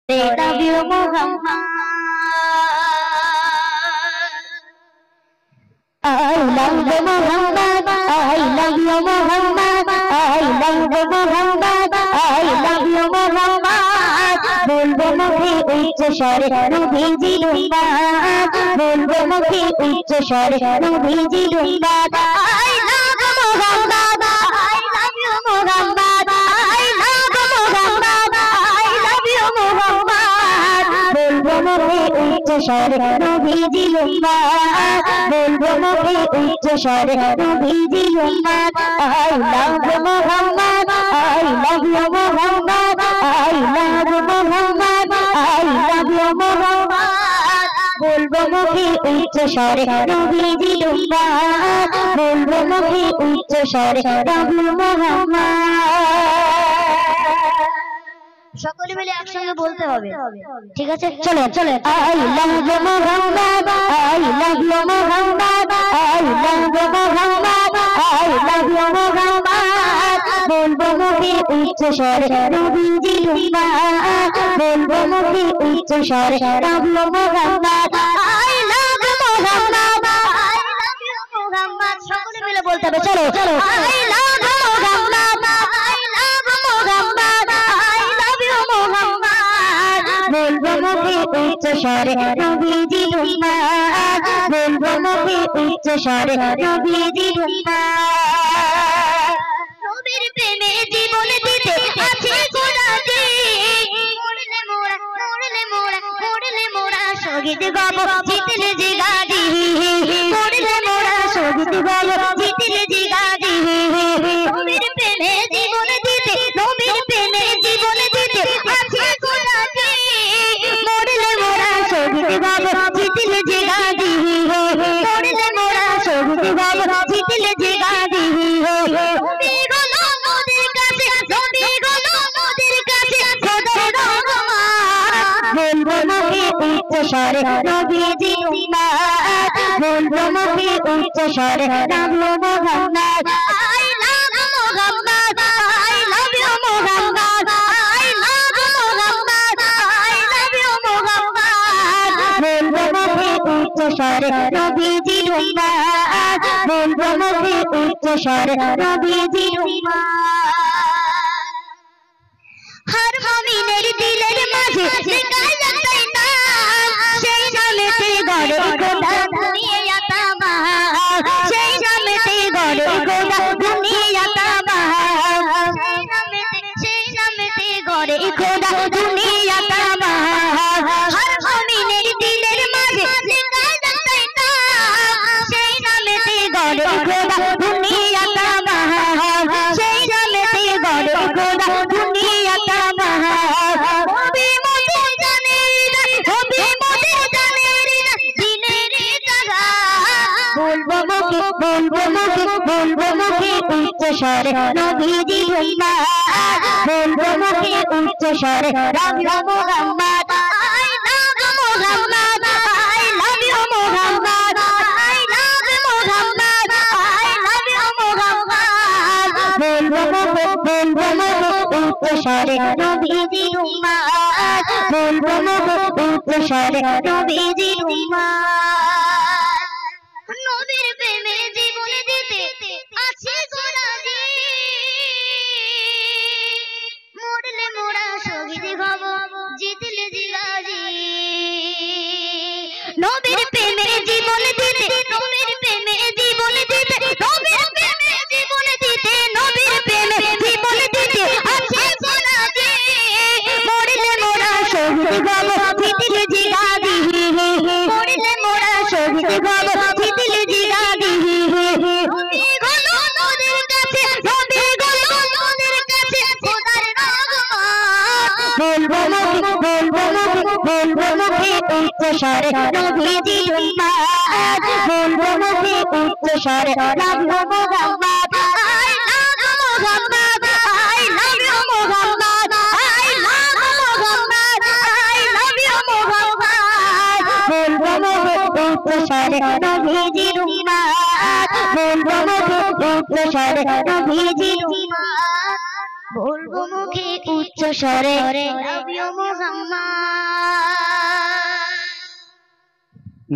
love you Muhammad, I love you Muhammad, I love you Muhammad, I love you Muhammad, I love you Muhammad. बोलबो मुखे उच्च स्वर नबीजी जिंदाबाद, बोलबो मुखे उच्च स्वर नबीजी जिंदाबाद। I love Muhammad, I love you Muhammad, I love Muhammad, I love you Muhammad। बोलबो मुखे उच्च स्वर नबीजी जिंदाबाद, बोलबो मुखे उच्च स्वर नबीजी जिंदाबाद। I love Muhammad, I love you Muhammad, I love Muhammad, I love you Muhammad। बोलबो मुखे उच्च स्वर नबीजी जिंदाबाद, बोलबो मुखे उच्च स्वर नबी मुहम्मद। সকলে মিলে একসঙ্গে বলতে হবে, ঠিক আছে? চলো চলো। I love you Muhammad, I love you Muhammad, I love you Muhammad, I love you Muhammad। बोलबो मुखे उच्च स्वर नबीजी जिंदाबाद, बोलबो मुखे उच्च स्वर नबी Muhammad. I love Muhammad, I love you Muhammad। সকলে মিলে বলতে হবে, চলো চলো। I love Muhammad, I love Muhammad, I love you Muhammad। बोलबो मुखे उच्च स्वर नबीजी जिंदाबाद, बोलबो मुखे उच्च स्वर नबीजी जिंदाबाद। নবীর প্রেমে জীবন দিতে আছে গোলাজি, মরলে মোরা মরলে মোরা মরলে মোরা শহীদ গাব জিতলে জিগাজি, মরলে মোরা শহীদ গাব জিতলে জিগাজি। নবীর প্রেমে জীবন দিতে, নবীর প্রেমে জীবন দিতে আছে গোলাজি, মরলে মোরা শহীদ গাব জিতলে জিগাজি, মরলে মোরা শহীদ গাব জিতলে জিগাজি। उच्च स्वर नबीजी जिंदाबाद, बोलबो मुखे उच्च स्वर नबी Muhammad. I love Muhammad, I love you Muhammad, I love Muhammad, I love you Muhammad। बोलबो मुखे उच्च स्वर नबीजी जिंदाबाद, बोलबो मुखे उच्च स्वर नबीजी जिंदाबाद। हर मुमिनेर दिलेर माझे लेखाय जाताय नाम, সেই নামেতে গড়ে গোটা দুনিয়া তামাম, সেই নামেতে গড়ে গোটা দুনিয়া তামাম, সেই নামেতে গড়ে গোটা দুনিয়া তামাম। হর মুমিনের দিলের মাঝে লেখায় যাতায় নাম, সেই নামেতে গড়ে গোটা দুনিয়া তামাম, সেই নামেতে গড়ে গোটা দুনিয়া তামাম। নবী মোদের জানের, নবী মোদের জানের দিনের জাহান। बोलबो मुखे बोलबो मुखे उच्च स्वर नबीजी जिंदाबाद, बोलबो मुखे उच्च स्वर नबी Muhammad. I love Muhammad, I love you Muhammad, I love Muhammad, I love you Muhammad। बोलबो मुखे उच्च स्वर नबीजी जिंदाबाद, बोलबो मुखे उच्च स्वर नबीजी जिंदाबाद। নবীর প্রেমে জীবন দিতে আছে গোলাজি, মরলে মোরা শহীদ হব জিতলে জিগাজি। নবীর প্রেমে জীবন দিতে, নবীর প্রেমে জীবন দিতে, নবীর প্রেমে জীবন দিতে, নবীর প্রেমে জীবন দিতে আছে গোলাজি, মরলে মোরা শহীদ হব জিতলে জিগাজি, মরলে মোরা শহীদ হব জিতলে জিগাজি। নবী গলো নদের কাছে, নবী গলো নদের কাছে খোদার রহমত। बोलबो मुखे उच्च स्वर नबीजी जिंदाबाद, बोलबो मुखे उच्च स्वर नबी Muhammad. I love Muhammad, I love you Muhammad, I love Muhammad, I love you Muhammad। बोलबो मुखे उच्च स्वर नबीजी जिंदाबाद, बोलबो मुखे उच्च स्वर नबीजी जिंदाबाद। बोलबो मुखे उच्च स्वर नबी मुहम्मद।